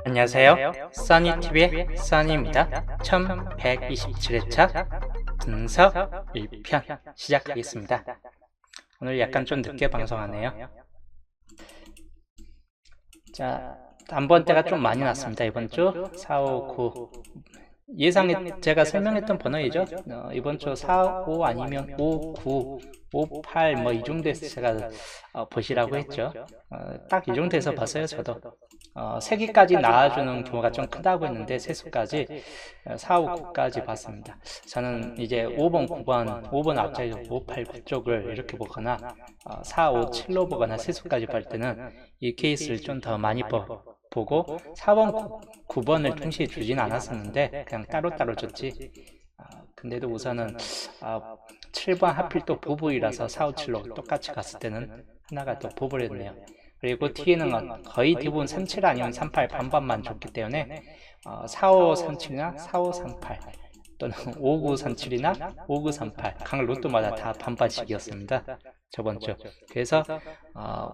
안녕하세요. 써니TV의 써니입니다. 1127회차 분석 1편 시작하겠습니다. 오늘 약간 좀 늦게 방송하네요. 자, 단번대가 좀 많이 났습니다. 이번 주 4, 5, 9 제가 설명했던 번호이죠. 이번 주 4, 5 아니면 5, 9, 5, 8 뭐 이 정도에서 제가 보시라고 했죠. 딱 이 정도에서 봤어요. 저도 3개까지 나와주는 경우가 좀 크다고 했는데 세수까지 4, 5, 9까지 봤습니다. 저는 이제 5번, 9번, 5번 앞자리 5, 8, 9 쪽을 이렇게 보거나 4, 5, 7로 보거나 세수까지 볼 때는 이 케이스를 좀 더 많이 보고 4번, 9번을 동시에 주진 않았었는데 그냥 따로따로 줬지. 근데도 우선은 7번 하필 또 보부이라서 4, 5, 7로 똑같이 갔을 때는 하나가 또 보부였네요. 그리고 T는 거의 대부분 37 아니면 38 반반만 줬기 때문에 4537이나 4538 또는 5937이나 5938 각 로또마다 다 반반씩이었습니다. 저번주. 그래서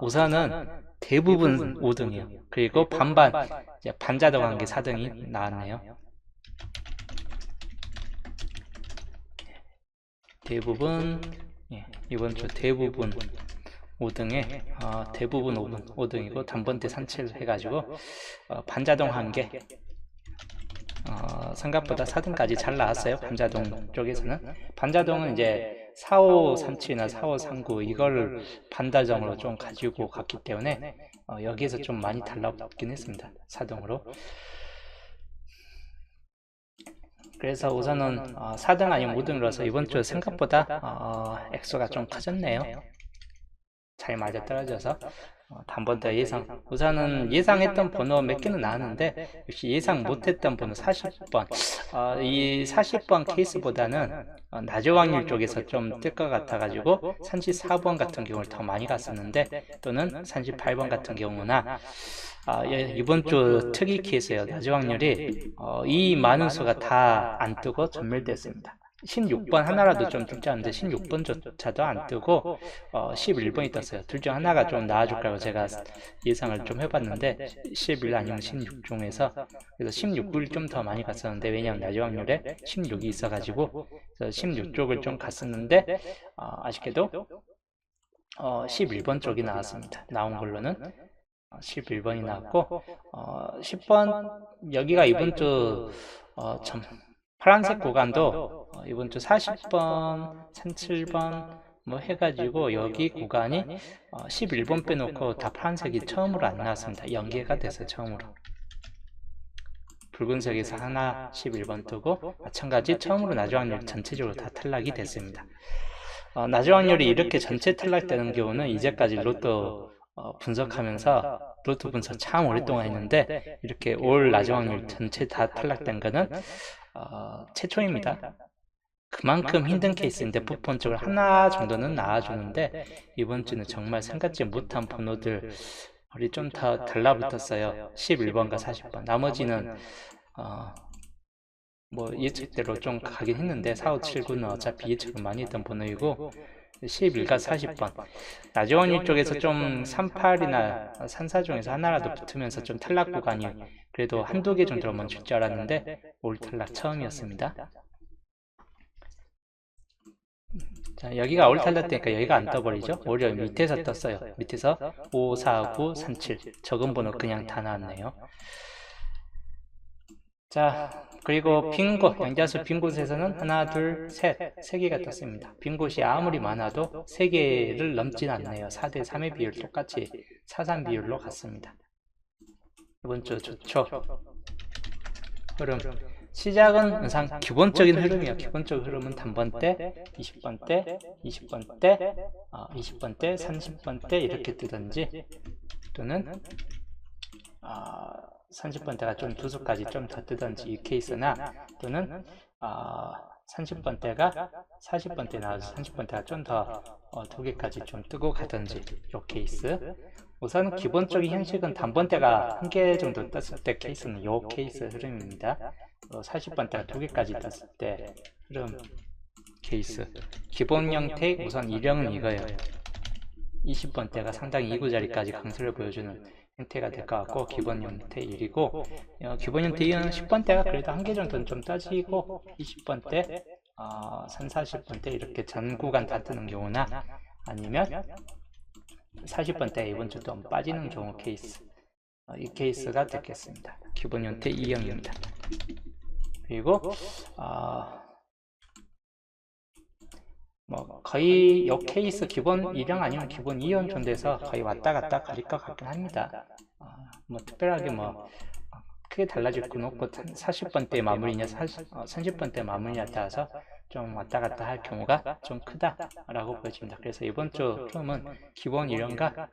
우선은 대부분 5등이에요. 그리고 반반 이제 반자동 관계 4등이 나왔네요. 대부분 이번 주 대부분 5등에 대부분 5등이고 단번대 산칠 해가지고 반자동 한개 생각보다 4등까지 잘 나왔어요. 반자동 쪽에서는. 반자동은 이제 4537이나 4539 이걸 반자동으로 좀 가지고 갔기 때문에 여기에서 좀 많이 달라붙긴 했습니다. 4등으로. 그래서 우선은 4등 아니면 5등으로서 이번 주 생각보다 액수가 좀 커졌네요. 잘 맞아 떨어져서 단번대 예상 우선은 예상했던 번호 몇 개는 나왔는데 역시 예상 못했던 번호 40번 이 40번 케이스보다는 낮은 확률 쪽에서 좀 뜰 것 같아 가지고 34번 같은 경우를 더 많이 갔었는데 또는 38번 같은 경우나 이번 주 특이 케이스예요. 낮은 확률이 이 많은 수가 다 안 뜨고 전멸됐습니다. 16번 하나라도 좀 뜰 줄 알았는데 16번조차도 안 뜨고 11번이 떴어요. 둘 중 하나가 좀 나와줄까요? 제가 예상을 좀 해봤는데 11 아니면 16 중에서 그래서 16을 좀 더 많이 갔었는데 왜냐하면 낮은 확률에 16이 있어가지고 16 쪽을 좀 갔었는데 아쉽게도 11번 쪽이 나왔습니다. 나온 걸로는 11번이 나왔고 10번 여기가 이번 주 파란색 구간도 이번 주 40번, 37번 뭐 해가지고 여기 구간이 11번 빼놓고 다 파란색이 처음으로 안 나왔습니다. 연계가 돼서 처음으로. 붉은색에서 하나 11번 뜨고 마찬가지 처음으로 낮은 확률 전체적으로 다 탈락이 됐습니다. 낮은 확률이 이렇게 전체 탈락되는 경우는 이제까지 로또 분석하면서 로또 분석 참 오랫동안 했는데 이렇게 올 낮은 확률 전체 다 탈락된 거는 최초입니다. 그만큼 힘든 케이스인데 부분적으로 하나 정도는 나와주는데 이번 주는 정말 생각지 못한 번호들이 좀 더 달라붙었어요. 11번과 40번 나머지는 뭐 예측대로 좀 가긴 했는데 4579는 어차피 예측을 많이 했던 번호이고 11과 40번 낮은 확률 쪽에서 좀 38이나 34 중에서 하나라도 붙으면서 좀 탈락 구간이 그래도 한두 개 정도로만 줄 줄 알았는데 올 탈락 처음이었습니다. 자, 여기가 올 탈락되니까 여기가 안 떠버리죠. 오히려 밑에서 떴어요. 밑에서 5, 4, 9, 3, 7 적은 번호 그냥 다 나왔네요. 자, 그리고 빈 곳, 양자수 빈 곳에서는 하나, 둘, 셋, 3개가 떴습니다. 빈 곳이 아무리 많아도 3개를 넘진 않네요. 4대 3의 비율 똑같이 4-3 비율로 갔습니다. 이번 주 좋죠. 흐름. 시작은 항상 기본적인 흐름이에요. 기본적 흐름은 단번대, 20번대, 20번대, 20번대, 30번대 이렇게 뜨든지 또는 30번대가 좀 두 수까지 좀 더 뜨든지 이 케이스나 또는 30번대가 40번대 나와서 30번대가 좀 더 두 개까지 좀 뜨고 가든지 이 케이스. 우선 기본적인 형식은 단번대가 한 개 정도 떴을 때 케이스는 이 케이스 흐름입니다. 40번대가 두 개까지 떴을 때 흐름 케이스. 기본 형태 우선 일형은 이거예요. 20번대가 상당히 2구자리까지 강세를 보여주는 형태가 될 것 같고, 기본 형태 1이고, 기본 형태 2는 10번대가 그래도 한 개 정도는 좀 따지고, 20번대, 3, 40번대 이렇게 전 구간 다 뜨는 경우나, 아니면 40번대 이번 주 좀 빠지는 경우 케이스, 이 케이스가 되겠습니다. 기본 형태 2형입니다. 그리고 뭐 거의 이 케이스 기본 1형 아니면 기본 2형 정도에서 거의 왔다 갔다 가릴 것 같긴 합니다. 뭐 특별하게 뭐 크게 달라질 건 없고 40번대 마무리냐 30번대 마무리냐에 따라서 좀 왔다 갔다 할 경우가 좀 크다라고 보여집니다. 그래서 이번 주 처음은 기본 1형과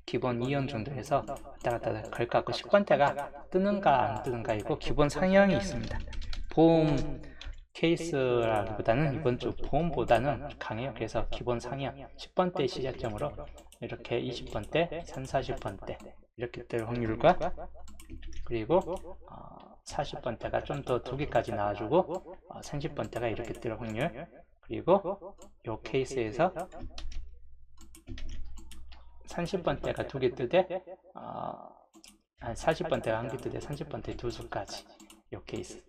기본 2형 정도에서 왔다 갔다 갈 것 같고, 10번대가 뜨는가 안 뜨는가이고, 기본 상향이 있습니다. 보험 케이스라기보다는 이번 주 보험보다는 강해요. 그래서 기본 상향 10번대 시작점으로 이렇게 20번대, 3, 40번대 이렇게 뜰 확률과, 그리고 40번대가 좀 더 2개까지 나와주고 30번대가 이렇게 뜰 확률, 그리고 이 케이스에서 30번대가 2개 뜨되 40번대가 1개 뜨되 30번대 2수까지 이 케이스.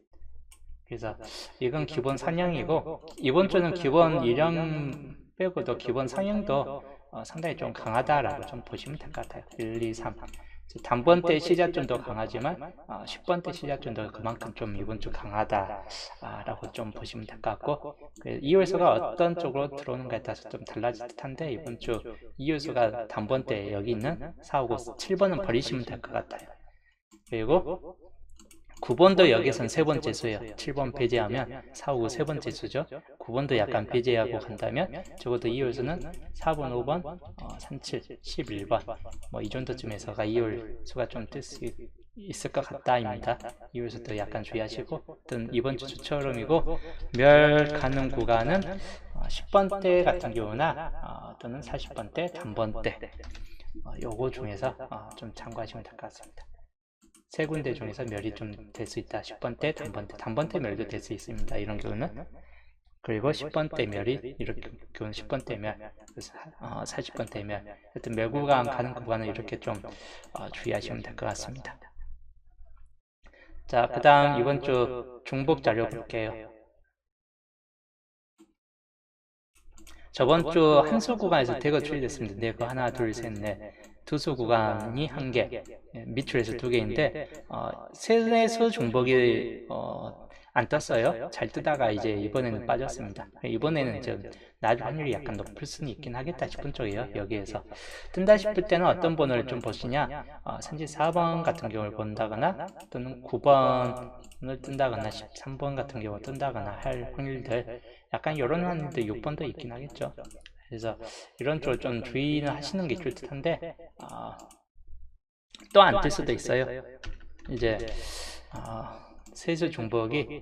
그래서 이건 기본 상향이고, 이번 주는 기본 1형 빼고도 기본 상향도 상당히 좀 강하다라고 좀 보시면 될 것 같아요. 1, 2, 3 단번대 시작점도 강하지만 10번대 시작점도 그만큼 좀 이번 주 강하다라고 좀 보시면 될 것 같고, 이율수가 어떤 쪽으로 들어오는가에 따라서 좀 달라질 듯한데, 이번 주 이율수가 단번대 여기 있는 4, 5, 7번은 버리시면 될 것 같아요. 그리고 9번도 여기선 세 번째 수예요. 7번 배제하면 4, 5, 세 번째 수죠. 9번도 약간 배제하고 간다면 적어도 이율수는 4번, 5번, 3, 7, 11번 뭐 이 정도쯤에서가 이율수가 좀 뜰 수 있을 것 같다입니다. 이율수도 약간 주의하시고, 어떤 이번 주 주처럼이고, 멸 가는 구간은 10번대 같은 경우나 또는 40번대, 단번대 요거 중에서 좀 참고하시면 될 것 같습니다. 세 군데 중에서 멸이 좀 될 수 있다. 10번대, 단번대 멸도 될 수 있습니다. 이런 경우는. 그리고 10번대 멸이 이렇게 경우는 10번대 멸, 40번대 멸, 하여튼 멸 구간 가는 구간은 이렇게 좀 주의하시면 될 것 같습니다. 자, 그 다음 이번 주 중복 자료 볼게요. 저번 주 한 수 구간에서 대거 추이됐습니다. 네거 하나, 둘, 셋, 넷. 두 수 구간이 1개, 밑줄에서 2개인데, 세수 중복이 안 떴어요. 잘 뜨다가 이제 이번에는 빠졌습니다. 이번에는 좀 나중 확률이 약간 높을 수는 있긴 하겠다 싶은 쪽이에요. 여기에서 뜬다 싶을 때는 어떤 번호를 좀 보시냐, 산지 4번 같은 경우를 본다거나, 또는 9번을 뜬다거나 13번 같은 경우 뜬다거나 할 확률들, 약간 이런 확률들 6번도 있긴 하겠죠. 그래서 이런 쪽을 좀 주의는 하시는 게 좋을 듯한데, 또 안 뜰 수도 있어요. 이제 세수 중복이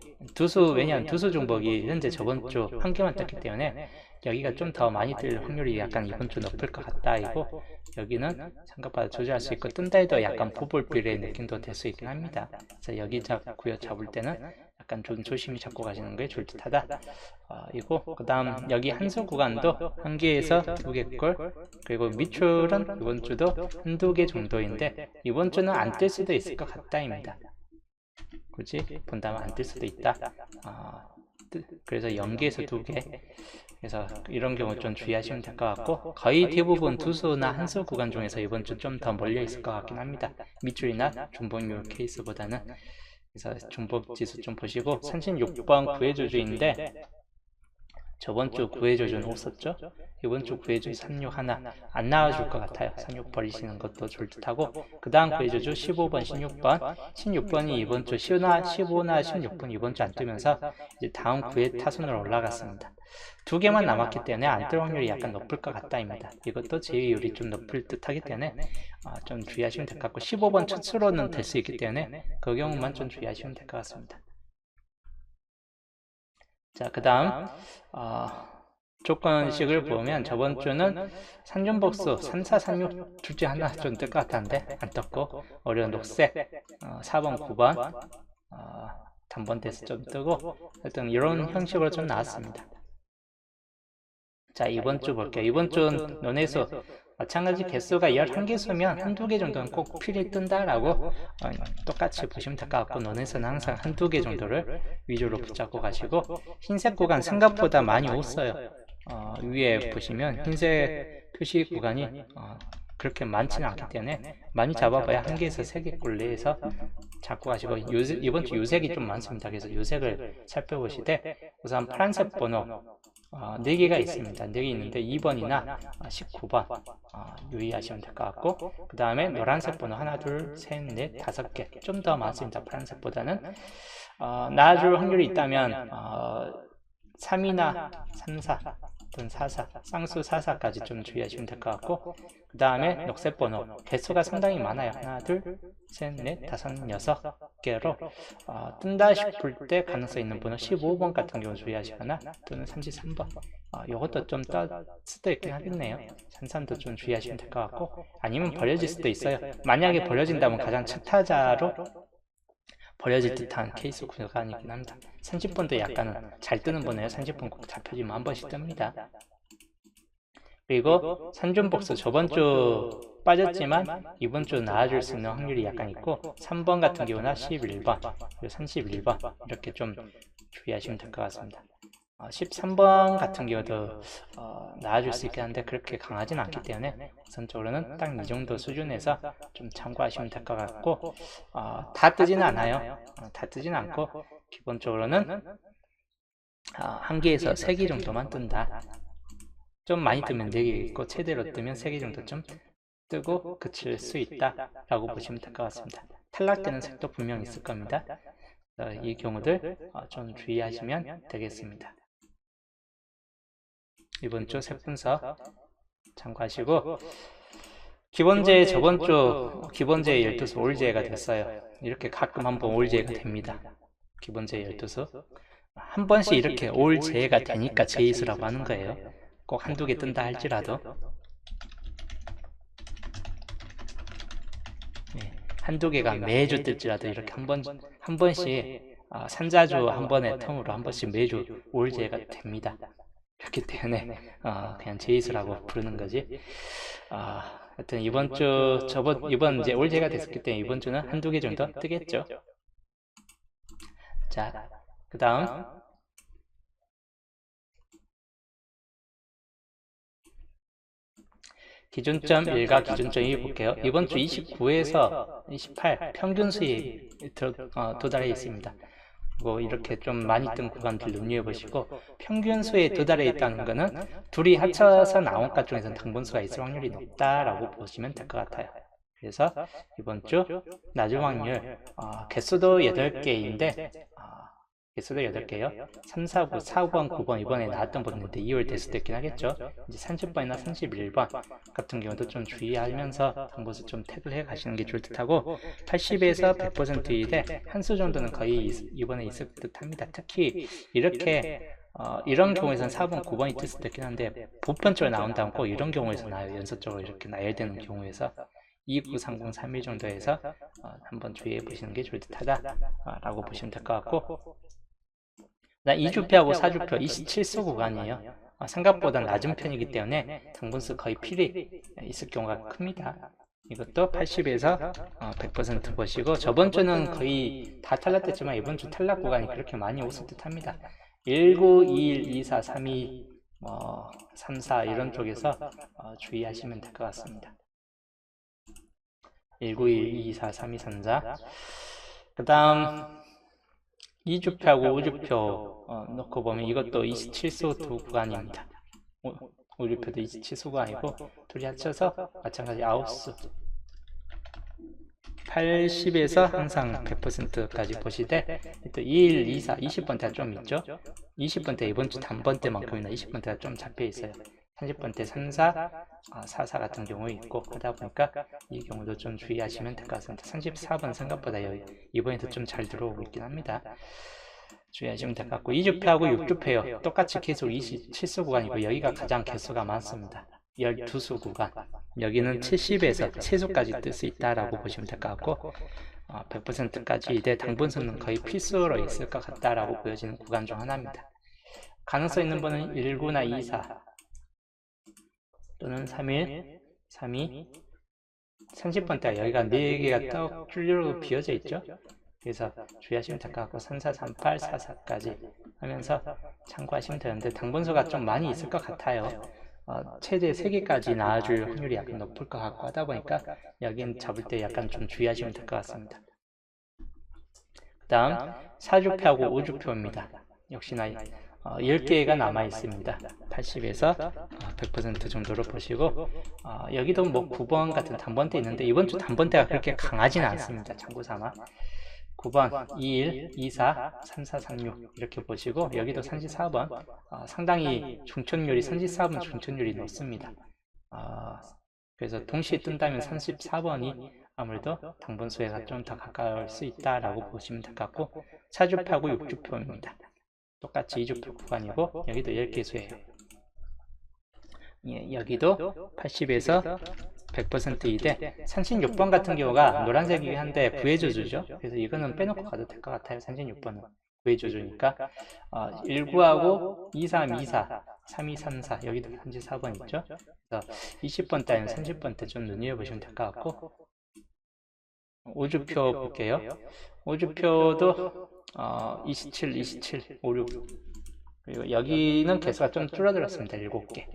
왜냐하면 두수 중복이 현재 저번 주 1개만 떴기 때문에 여기가 좀 더 많이 뜰 확률이 약간 이번 주 높을 것 같다 이고, 여기는 생각보다 조절할 수 있고, 뜬다 해도 약간 보볼빌의 느낌도 될 수 있긴 합니다. 그래서 여기 잡을 때는 약간 좀 조심히 잡고 가시는 게 좋을 듯하다 이고, 그 다음 여기 한수 구간도 1개에서 2개꼴, 그리고 밑줄은 이번 주도 1, 2개 정도인데 이번 주는 안 뜰 수도 있을 것 같다입니다. 굳이 본다면 안 뜰 수도 있다. 그래서 0개에서 2개, 그래서 이런 경우 좀 주의하시면 될 것 같고, 거의 대부분 두수나 한수 구간 중에서 이번 주 좀 더 몰려 있을 것 같긴 합니다. 밑줄이나 중복률 케이스보다는. 그래서 중복 지수 좀 보시고, 36번 구해조주인데 저번 주 구해조주는 없었죠? 이번 주 구해조주 36 하나 안 나와줄 것 같아요. 36 버리시는 것도 좋을 듯하고, 그 다음 구해조주 15번, 16번이 이번 주 15나 16번 이번 주 안 뜨면서 이제 다음 구해 타순으로 올라갔습니다. 2개만 남았기 때문에 안 뜰 확률이 약간 높을 것 같다입니다. 이것도 제외율이 좀 높을 듯 하기 때문에 좀 주의하시면 될 것 같고, 15번 첫수로는 될 수 있기 때문에 그 경우만 좀 주의하시면 될 것 같습니다. 자, 그 다음 조건식을 보면 저번 주는 산준복수 3, 4, 3, 6 둘째 하나 좀 뜰 것 같았는데 안 떴고, 어려운 녹색 4번, 9번 단번대에서 좀 뜨고, 하여튼 이런 형식으로 좀 나왔습니다. 자, 이번 주 볼게요. 이번 주는 논해수 마찬가지 개수가 11개수면 한두 개 정도는 꼭 필히 뜬다라고 똑같이 보시면 될 것 같고, 논에서는 항상 한두 개 정도를 위주로 붙잡고 가시고, 흰색 구간 생각보다 많이 없어요. 위에 보시면 흰색 표시 구간이 그렇게 많지는 않기 때문에 많이 잡아봐야 1개에서 3개 꼴 내에서 잡고 가시고, 이번 주 요색이 좀 많습니다. 그래서 요색을 살펴보시되, 우선 파란색 번호 4개가 있습니다. 4개 있는데 2번이나 19번 유의하시면 될 것 같고, 그 다음에 노란색 번호 하나, 둘, 셋, 넷, 5개 좀 더 많습니다. 파란색보다는 나아줄 확률이 있다면 3이나 34 또는 44, 쌍수 44까지 좀 주의하시면 될 것 같고, 그 다음에 녹색 번호 개수가 상당히 많아요. 하나, 둘, 셋, 넷, 5, 6개로 뜬다 싶을 때 가능성 있는 번호 15번 같은 경우 주의하시거나, 또는 33번 이것도 좀 뜰 수도 있긴 하겠네요. 33도 좀 주의하시면 될 것 같고, 아니면 버려질 수도 있어요. 만약에 버려진다면 가장 첫 타자로 버려질 듯한 케이스 구간이긴 합니다. 30번도 약간은 잘 뜨는 번호예요. 30번 꼭 잡혀지면 한 번씩 뜹니다. 그리고 산준복수 저번주 빠졌지만 이번주 나아줄 수 있는 확률이 약간 있고, 3번 같은 경우나 11번 그리고 31번 이렇게 좀 주의하시면 될 것 같습니다. 13번 같은 경우도 나아줄 수 있긴 한데 그렇게 강하진 않기 때문에 우선적으로는 딱 이 정도 수준에서 좀 참고하시면 될 것 같고, 다 뜨지는 않아요. 다 뜨지는 않고 기본적으로는 1개에서 3개 정도만 뜬다. 좀 많이 뜨면 4개 있고 최대로 뜨면 3개 정도 좀 뜨고 그칠 수 있다 라고 보시면 될 것 같습니다. 탈락되는 색도 분명 있을 겁니다. 이 경우들 좀 주의하시면 되겠습니다. 이번 주 색분석 참고하시고, 기본제 저번주 기본제 12수 올제가 됐어요. 이렇게 가끔 한번 올제가 됩니다. 기본제 12수 한 번씩 이렇게 올제가 되니까 제이수라고 하는 거예요. 꼭 한두 개 뜬다 할지라도 한두 개가 매주 뜰지라도 이렇게 한 번씩 산자주 한 번의 텀으로 한 번씩 매주 올제가 됩니다. 그렇기 때문에 그냥 제이수라고 부르는 거지. 하여튼 이번 이제 올제가 됐기 때문에 이번 주는 한두 개 정도 뜨겠죠. 자, 그 다음 기준점 1과 기준점 2 볼게요. 이번 주 29에서 28 평균 수에 도달해 있습니다. 이렇게 좀 많이 뜬 구간들 눈여겨 보시고, 평균 수에 도달해 있다는 것은 둘이 합쳐서 나온 것 중에서는 당분수가 있을 확률이 높다라고 보시면 될 것 같아요. 그래서 이번 주 나중 확률 개수도 8개인데 개수도 8개요. 3, 4, 9, 4번, 9번 이번에 나왔던 번인데 2월 될 수도 있긴 하겠죠. 이제 30번이나 31번 같은 경우도 좀 주의하면서 당분수 좀 택을 해 가시는 게 좋을 듯하고, 80에서 100%인데 한 수 정도는 거의 이번에 있을 듯합니다. 특히 이렇게 이런 경우에서는 4번, 9번이 뜰 수도 있긴 한데 보편적으로 나온다면 꼭 이런 경우에서 나요. 연속적으로 이렇게 나열되는 경우에서 293031 정도에서 한번 주의해 보시는 게 좋을 듯하다 라고 보시면 될 것 같고, 2주표하고 4주표 27수 구간이에요. 생각보다 낮은 편이기 때문에 당분수 거의 필히 있을 경우가 큽니다. 이것도 80에서 100% 보시고, 저번주는 거의 다 탈락됐지만 이번주 탈락 구간이 그렇게 많이 없을 듯 합니다. 19, 21, 24, 32, 34 이런 쪽에서 주의하시면 될 것 같습니다. 19, 21, 24, 32, 34. 그 다음 2주표하고 5주표 놓고 보면 이것도 27수 두 구간입니다. 5주표도 27수 구간이고 둘이 합쳐서 마찬가지 9수 80에서 항상 100%까지 보시되, 또 21, 24, 20번대가 좀 있죠. 20번대 이번 주 단번대만큼이나 20번대가 좀 잡혀 있어요. 30번대 34, 44 같은 경우 있고 하다 보니까 이 경우도 좀 주의하시면 될 것 같습니다. 34번 생각보다 이번에도 좀 잘 들어오고 있긴 합니다. 주의하시면 될 것 같고, 2주표하고 6주표요. 똑같이 계속 27수 구간이고 여기가 가장 개수가 많습니다. 12수 구간. 여기는 70에서 3수까지 뜰 수 있다라고 보시면 될 것 같고, 100%까지 이대 당분수는 거의 필수로 있을 것 같다라고 보여지는 구간 중 하나입니다. 가능성 있는 번은 19나 24 또는 31, 32, 30번대가 여기가 4개가 떡 줄로 비어져 있죠. 그래서 주의하시면 될 것 같고 34, 38, 44까지 하면서 참고하시면 되는데 당분수가 좀 많이 있을 것 같아요. 최대 3개까지 나와줄 확률이 약간 높을 것 같고 하다 보니까 여긴 잡을 때 약간 좀 주의하시면 될 것 같습니다. 그 다음 4주표하고 5주표입니다. 역시나 10개가 남아 있습니다. 80에서 100% 정도로 보시고 여기도 뭐 9번 같은 단번대 있는데 이번 주 단번대가 그렇게 강하지는 않습니다. 참고삼아 9번, 21, 24, 34, 36 이렇게 보시고 여기도 34번 상당히 중천율이 34번 중천율이 높습니다. 그래서 동시에 뜬다면 34번이 아무래도 당분수에가 좀 더 가까울 수 있다라고 보시면 될 것 같고 4주표하고 6주표입니다. 똑같이 2주표 구간이고 여기도 10개 수예요. 예, 여기도 80에서 100% 이대 36번 같은 경우가 노란색이긴 한데 구해조주죠. 그래서 이거는 빼놓고 가도 될 것 같아요. 36번은 구해조주니까 19하고 23, 24, 32, 34 여기도 34번 있죠. 그래서 20번 따위는 30번 때 좀 눈여겨보시면 될 것 같고 5주표 볼게요. 5주표도 27, 27, 56 그리고 여기는 개수가 좀 줄어들었습니다. 7개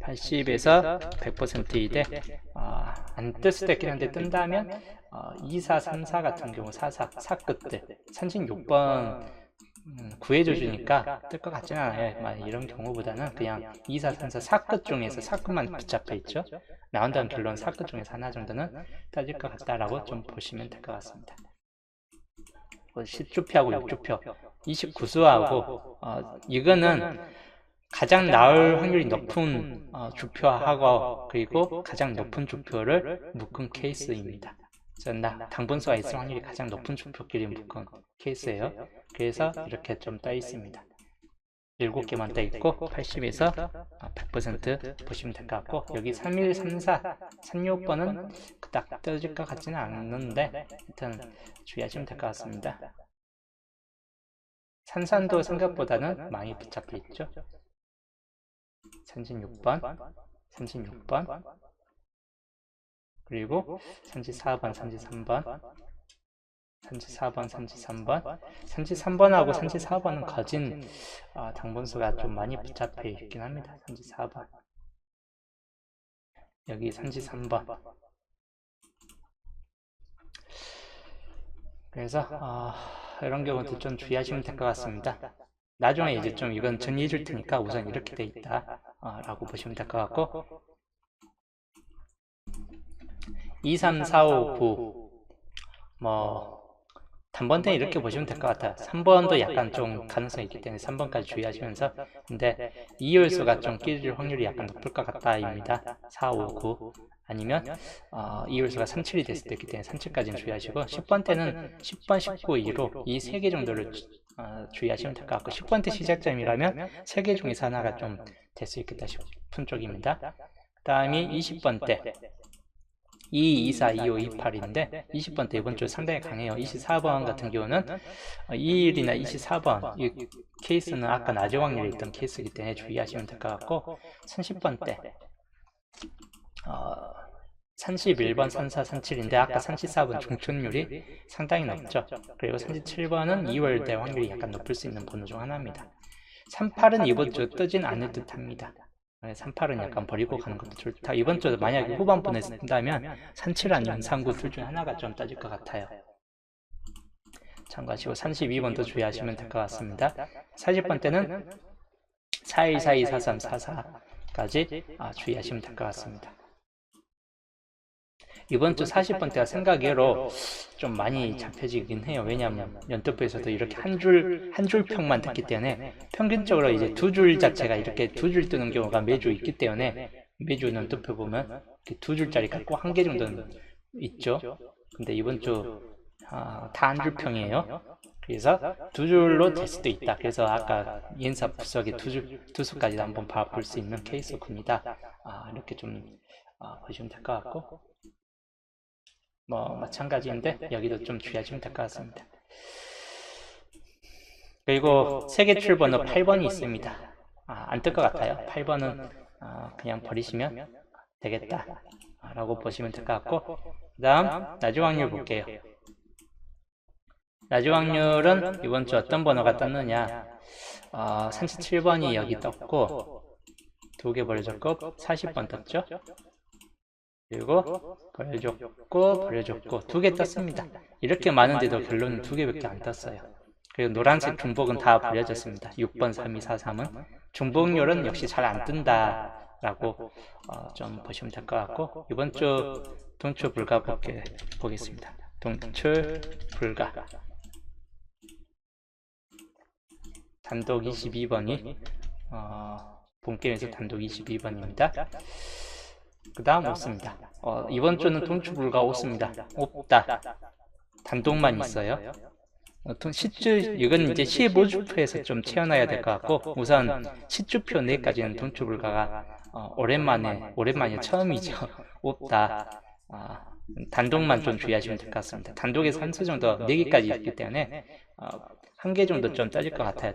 80에서 100% 이대 안 뜰 수도 있긴 한데 뜬다면 24, 34 같은 경우 44, 4끝들 36번 구해줘주니까 뜰 것 같진 않아요. 이런 경우보다는 그냥 24, 34, 4끝 중에서 4끝만 붙잡혀 있죠. 나온다는 결론 4끝 중에서 하나 정도는 따질 것 같다라고 좀 보시면 될 것 같습니다. 10주표하고 6주표 29수하고 이거는 가장 나올 확률이 높은 주표하고 그리고 가장 높은 주표를 묶은 케이스입니다. 당분수가 있을 확률이 가장 높은 주표끼리 묶은 케이스예요. 그래서 이렇게 좀 떠 있습니다. 7개만 떠 있고 80에서 100% 보시면 될 것 같고 여기 31, 34, 36번은 그닥 떠질 것 같지는 않는데 일단 주의하시면 될 것 같습니다. 산산도 생각보다는 많이 붙잡혀 있죠. 36번, 36번, 그리고 34번, 33번, 34번, 33번, 33번하고 34번은 거진 당분수가 좀 많이 붙잡혀 있긴 합니다. 34번, 여기 33번. 그래서 이런 경우도 좀 주의하시면 될 것 같습니다. 나중에 이제 좀 이건 정리해 줄 테니까 우선 이렇게 돼 있다 라고 보시면 될 것 같고 2, 3, 4, 5, 9 단번대는 이렇게 보시면 될 것 같아요. 3번도 약간 좀 가능성이 있기 때문에 3번까지 주의하시면서 근데 2열수가 좀 끼질 확률이 약간 높을 것 같다입니다. 4, 5, 9 아니면 2열수가 37이 됐을 때 있기 때문에 37까지는 주의하시고 10번 때는 10번, 19, 2로 이 3개 정도를 주의하시면 될 것 같고 10번 때 시작점이라면 3개 중에서 하나가 좀 될 수 있겠다 싶은 쪽입니다. 그 다음이 20번 때 2, 24, 25, 28인데 20번 때 이번 주 상당히 강해요. 24번 같은 경우는 21이나 24번 이 케이스는 아까 낮은 확률에 있던 케이스이기 때문에 주의하시면 될 것 같고 30번 때 31번, 34, 37인데 아까 34번 중천율이 상당히 높죠. 그리고 37번은 2월 대 확률이 약간 높을 수 있는 번호 중 하나입니다. 38은 이번 주 뜨진 않을 듯 합니다. 38은 약간 버리고 가는 것도 좋다. 이번 주에 만약에 후반번에 쓴다면 37 아니면 39 둘 중에 하나가 좀 따질 것 같아요. 참고하시고 32번도 주의하시면 될 것 같습니다. 40번 때는 41, 42, 43, 44까지 주의하시면 될 것 같습니다. 이번 주 40번대가 생각외로 좀 많이 잡혀지긴 해요. 왜냐하면 연토표에서도 이렇게 한 줄 평만 듣기 때문에 평균적으로 이제 두 줄 자체가 이렇게 두 줄 뜨는 경우가 매주 있기 때문에 매주 연토표 보면 두 줄짜리가 꼭 한 개 정도는 있죠. 근데 이번 주 다 한 줄 평이에요. 그래서 두 줄로 될 수도 있다. 그래서 아까 연사 부석의 두 수까지 한번 봐볼 수 있는 케이스군이다. 이렇게 좀 보시면 될 것 같고 마찬가지인데 여기도 좀 주의하시면 될 것 같습니다. 그리고 세계 출번호 8번이 있습니다. 안 뜰 것 같아요. 8번은 그냥 버리시면 되겠다 라고 보시면 될 것 같고, 그 다음 나주 확률 볼게요. 나주 확률은 이번 주 어떤 번호가 떴느냐, 37번이 여기 떴고 2개 버려졌고 40번 떴죠. 그리고 버려줬고 2개 떴습니다. 이렇게 많은데도 결론은 2개밖에 안 떴어요. 그리고 노란색 중복은 다 버려졌습니다. 6번 3243은 중복률은 역시 잘 안 뜬다 라고 좀 보시면 될 것 같고, 이번 주 동출 불가 보겠습니다. 동출 불가 단독 22번이 본게임에서 단독 22번입니다. 그 다음 없습니다. 이번 주는 동출 불가 없습니다. 없다. 단독만 있어요. 이건 이제 15주표에서 좀 채워놔야 될 것 같고, 우선 10주표 내까지는 동출 불가가 오랜만에 처음이죠. 없다. 단독만 좀 주의하시면 될 것 같습니다. 단독에서 한 수 정도 4개까지 있기 때문에 1개 정도 좀 떠질 것 같아요.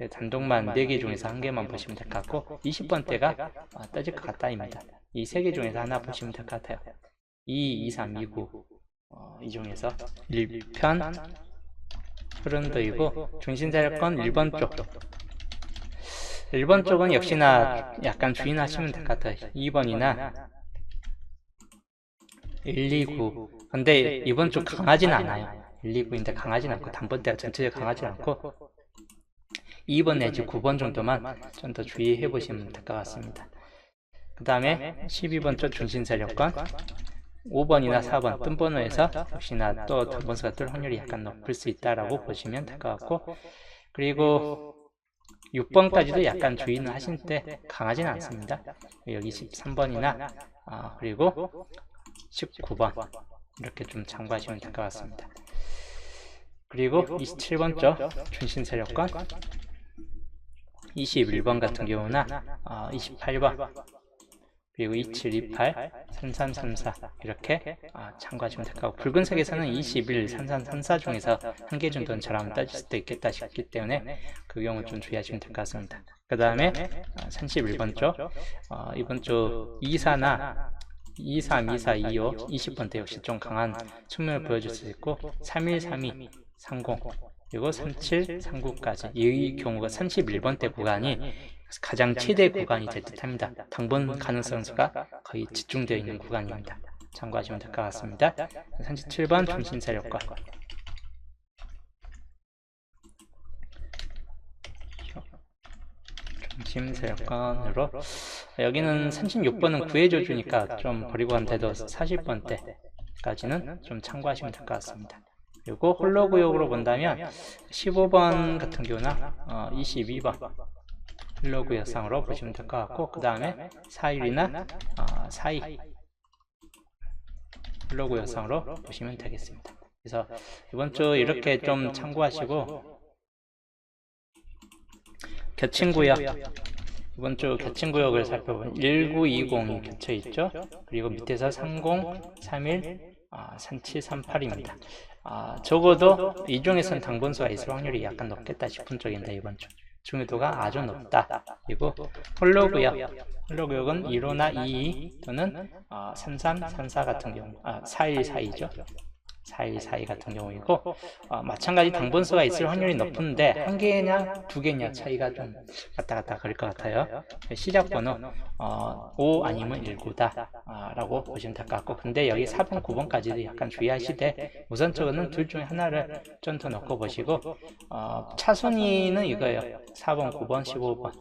단독만 4개 중에서 1개만 보시면 될 것 같고, 20번대가 떠질 것 같다입니다. 이 3개 중에서 하나 보시면 될 것 같아요. 2, 2, 3, 2, 9 이 중에서 1편 흐름도이고, 중심세력권 1번 쪽. 1번 쪽은 역시나 약간 주의하시면 될 것 같아요. 2번이나 129. 근데 이번 주 강하지는 않아요. 129인데 강하진 않고, 단번대가 전체적으로 강하진 않고 2번 내지 9번 정도만 좀 더 주의해 보시면 될 것 같습니다. 그 다음에 12번 쪽 중심세력권 5번이나 4번 뜬 번호에서 역시나 또 단번수가 뜰 확률이 약간 높을 수 있다라고 보시면 될 것 같고, 그리고 6번까지도 약간 주의는 하실 때 강하지는 않습니다. 여기 13번이나 그리고 19번 이렇게 좀 참고하시면 될 것 같습니다. 그리고 27번 쪽 중심세력권 21번 같은 경우나 28번 그리고 27, 28, 3334 이렇게 참고하시면 될 것 같고, 붉은색에서는 21, 3334 중에서 1개 정도는 저라면 따질 수도 있겠다 싶기 때문에 그 경우 좀 주의하시면 될 것 같습니다. 그 다음에 31번 쪽 이번 주 24나 23, 24, 25, 20번대 역시 좀 강한 측면을 보여줄 수 있고, 31, 32, 30 그리고 37, 39까지 이 경우가 31번대 구간이 가장 최대 구간이 될 듯합니다. 당번 가능성수가 거의 집중되어 있는 구간입니다. 참고하시면 될 것 같습니다. 37번 중심세력권 중심세력권으로, 여기는 36번은 구해줘주니까 좀 버리고 간데도 40번대까지는 좀 참고하시면 될 것 같습니다. 그리고 홀로구역으로 본다면 15번 같은 경우나 22번 홀로구역상으로 보시면 될 것 같고, 그 다음에 4일이나 4일 홀로구역상으로 보시면 되겠습니다. 그래서 이번 주 이렇게 좀 참고하시고, 겹친구역 이번 주 겹친구역을 살펴보면 1920이 겹쳐있죠. 그리고 밑에서 30, 31, 37, 38입니다. 적어도 이 중에서는 당번수가 있을 확률이 약간 높겠다 싶은 쪽인데, 이번 주 중요도가 아주 높다. 그리고 홀로구역은 1호나 22 또는 33, 34 같은 경우 41, 42죠. 41, 42 같은 경우이고, 마찬가지 당번수가 있을 확률이 높은데 1개냐 2개냐 차이가 좀 왔다 갔다 그럴 것 같아요. 시작번호 5 아니면 19다 라고 보시면 될 것 같고, 근데 여기 4번 9번까지도 약간 주의하시되, 우선적으로는 둘 중에 하나를 좀 더 넣고 보시고, 차순위는 이거예요. 4번 9번 15번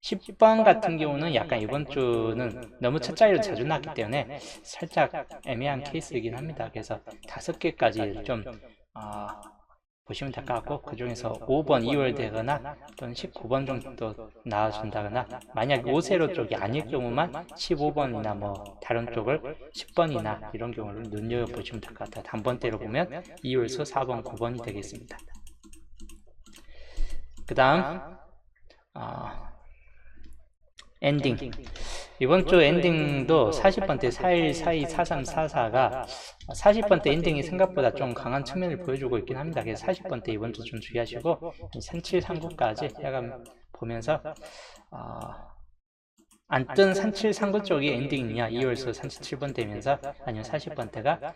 10번 같은 경우는 약간 이번 주는 너무 첫 자리로 자주 났기 때문에 살짝 애매한 케이스이긴 합니다. 그래서 5개까지 좀 보시면 될 것 같고, 그 중에서 5번 2월 되거나 또는 19번 정도 나와준다거나, 만약 5세로 쪽이 아닐 경우만 15번이나 뭐 다른 쪽을 10번이나 이런 경우를 눈여겨보시면 될 것 같아요. 단번대로 보면 2월수 4번 9번이 되겠습니다. 그 다음 엔딩, 이번 주 엔딩도 40번대 41, 42, 43, 44가 40번대 엔딩이 생각보다 좀 강한 측면을 보여주고 있긴 합니다. 그래서 40번대 이번 주 좀 주의하시고, 37, 39까지 약간 보면서 안 뜬 37, 39 쪽이 엔딩이냐, 2월수 37번 되면서 아니면 40번대가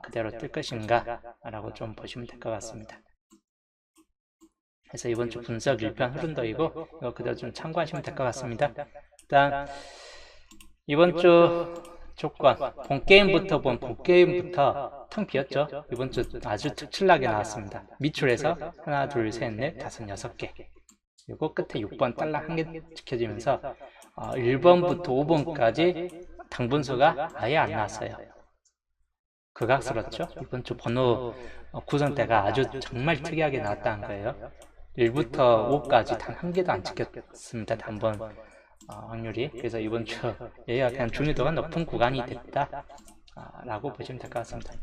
그대로 뜰 것인가 라고 좀 보시면 될 것 같습니다. 그래서 이번 주 분석 1편 흐름도이고 이거 그대로 좀 참고하시면 될 것 같습니다. 일단 이번 주 조건, 본게임부터 텅 비었죠. 이번 주 아주 특출나게 나왔습니다. 밑줄에서 하나, 둘, 셋, 넷, 다섯, 6개. 그리고 끝에 6번 딸랑 한 개 지켜지면서 1번부터 5번까지 당분수가 아예 안 나왔어요. 극악스럽죠? 이번 주 번호 구성대가 아주 정말 특이하게 나왔다는 거예요. 1부터 5까지 단 한 개도 안 찍혔습니다. 단번 확률이. 그래서 이번 주 얘가 그냥 중요도가 높은 구간이 됐다 라고 보시면 될 것 같습니다.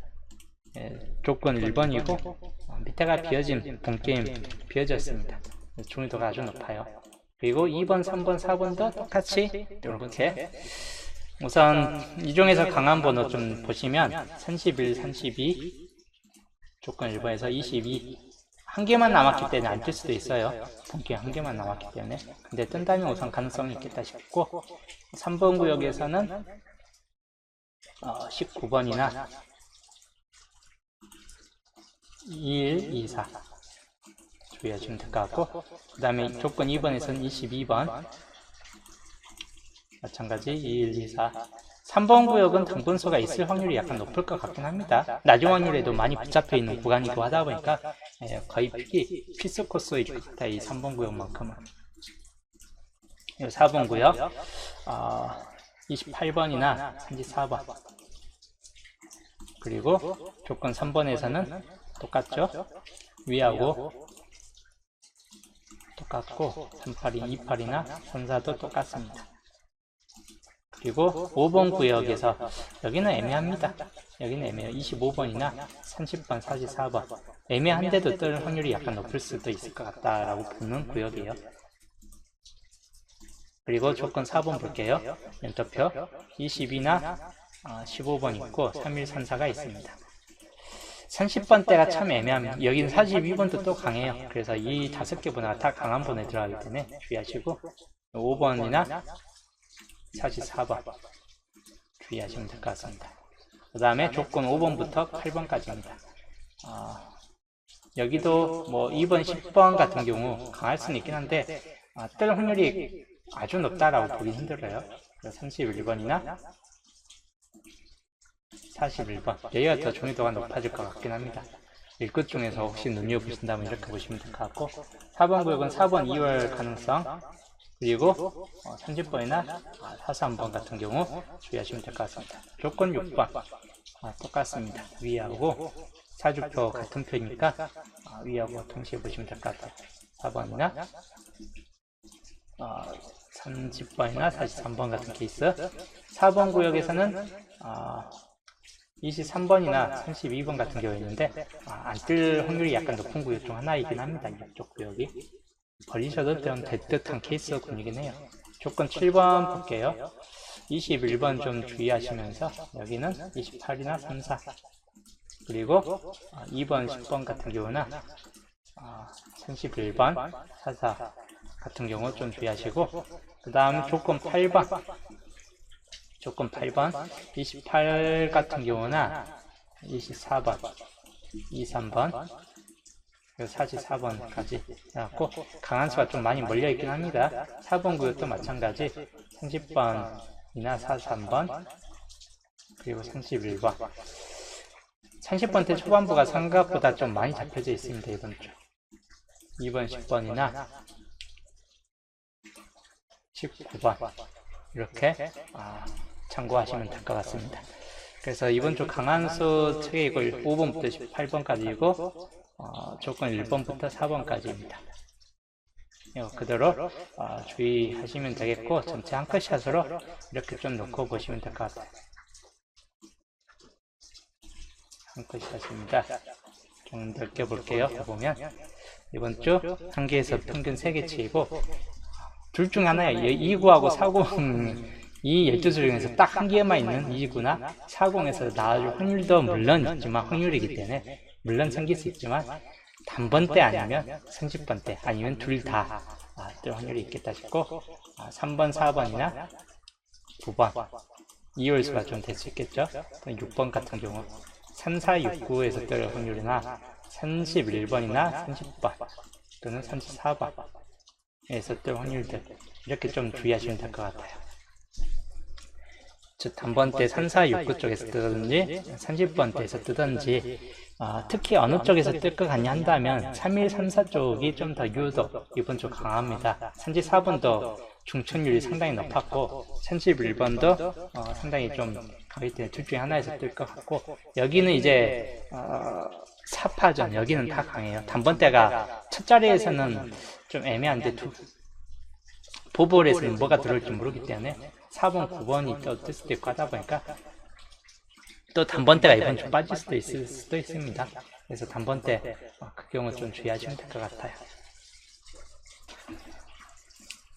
조건 1번이고 밑에가 비어진 본게임 비어졌습니다. 중요도가 아주 높아요. 그리고 2번, 3번, 4번도 똑같이 이렇게 우선 이 중에서 강한 번호 좀 보시면 31, 32 조건 1번에서 22 한 개만 남았기 때문에 안 뜰 수도 있어요. 본게임 한 개만 남았기 때문에. 근데 뜬다면 우선 가능성이 있겠다 싶고 3번 구역에서는 19번이나 21, 24 주의하시면 될 것 같고 그 다음에 조건 2번에서는 22번 마찬가지 21, 24 3번 구역은 당분수가 있을 확률이 약간 높을 것 같긴 합니다. 낮은 확률에도 많이 붙잡혀 있는 구간이고 하다 보니까 거의 필수 코스일 것 같아요. 이 3번 구역만큼은. 4번 구역 28번이나 34번 그리고 조건 3번에서는 똑같죠. 위하고 똑같고 38이 28이나 34도 똑같습니다. 그리고 5번 구역에서 여기는 애매합니다. 여기는 애매해요. 25번이나 30번, 44번 애매한데도 뜰 확률이 약간 높을 수도 있을 것 같다라고 보는 구역이에요. 그리고 조건 4번 볼게요. 연도표 20이나 15번 있고 3134가 있습니다. 30번대가 참 애매합니다. 여기는 42번도 또 강해요. 그래서 이 5개 번호가 다 강한 번호에 들어가기 때문에 주의하시고 5번이나 44번 주의하시면 될 것 같습니다. 그 다음에 조건 5번부터 8번까지입니다. 여기도 뭐 2번, 10번 같은 경우 강할 수는 있긴 한데 뜰 확률이 아주 높다라고 보기 힘들어요. 31번이나 41번 여기가 더 중요도가 높아질 것 같긴 합니다. 1끝 중에서 혹시 눈여보신다면 이렇게 보시면 될 것 같고 4번 구역은 4번 2월 가능성 그리고 30번이나 43번 같은 경우 주의하시면 될 것 같습니다. 조건 6번 똑같습니다. 위하고 사주표 같은 표니까 위하고 동시에 보시면 될 것 같아요. 4번이나 30번이나 43번 같은 케이스 4번 구역에서는 23번이나 32번 같은 경우였는데 안 뜰 확률이 약간 높은 구역 중 하나이긴 합니다. 이쪽 구역이 버리셔도 될 듯한 케이스군이긴 해요. 조건 7번 볼게요. 21번 좀 주의하시면서 여기는 28이나 34 그리고 2번 10번 같은 경우는 31번 44 같은 경우 좀 주의하시고 그 다음 조건 8번 28 같은 경우나 24번 23번 44번까지 해갖고 강한 수가 좀 많이 몰려있긴 합니다. 4번 구역도 마찬가지 30번이나 43번 그리고 31번 30번대 초반부가 생각보다 좀 많이 잡혀져 있습니다. 이번 주 2번 10번이나 19번 이렇게 참고하시면 될 것 같습니다. 그래서 이번 주 강한 수 체계이고 5번부터 18번까지이고 조건 1번부터 4번까지입니다. 이거 그대로 주의하시면 되겠고 전체 한 컷샷으로 이렇게 좀 놓고 보시면 될 것 같아요. 한 컷샷입니다. 좀 넓게 볼게요. 보면 이번 주 한 개에서 평균 3개치이고 둘 중 하나예요. 2구하고 40 이 12수 중에서 딱 한 개만 있는 2구나 40에서 나와줄 확률도 물론 있지만 확률이기 때문에 물론 생길 수 있지만 단번대 아니면 30번대 아니면 둘 다 뜰 확률이 있겠다 싶고 3번 4번이나 9번. 2홀수가 좀 될 수 있겠죠? 6번 같은 경우 3, 4, 6, 9에서 뜰 확률이나 31번이나 30번 또는 34번에서 뜰 확률들 이렇게 좀 주의하시면 될 것 같아요. 즉 단번대 3, 4, 6, 9 쪽에서 뜨든지 30번대에서 뜨든지 특히 어느 쪽에서 뜰 것 같냐 한다면 3, 1, 3, 4 쪽이 좀 더 유독 이번 쪽 강합니다. 34번도 중천율이 상당히 높았고 31번도 상당히 좀 강하기 때문에 둘 중에 하나에서 뜰 것 같고 여기는 이제 4파전 여기는 다 강해요. 단번대가 첫 자리에서는 좀 애매한데 보볼에서는 뭐가 들어올지 모르기 때문에 4번, 9번이 또 뜰 수도 있고 하다 보니까 또 단번대가 이번 주 빠질 수도 있을 수도 있습니다. 그래서 단번대 그 경우 좀 주의하시면 될 것 같아요.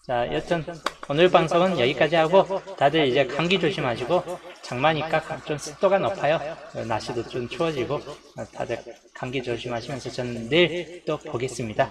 자, 여튼 오늘 방송은 여기까지 하고 다들 이제 감기 조심하시고 장마니까 좀 습도가 높아요. 날씨도 좀 추워지고 다들 감기 조심하시면서 저는 내일 또 보겠습니다.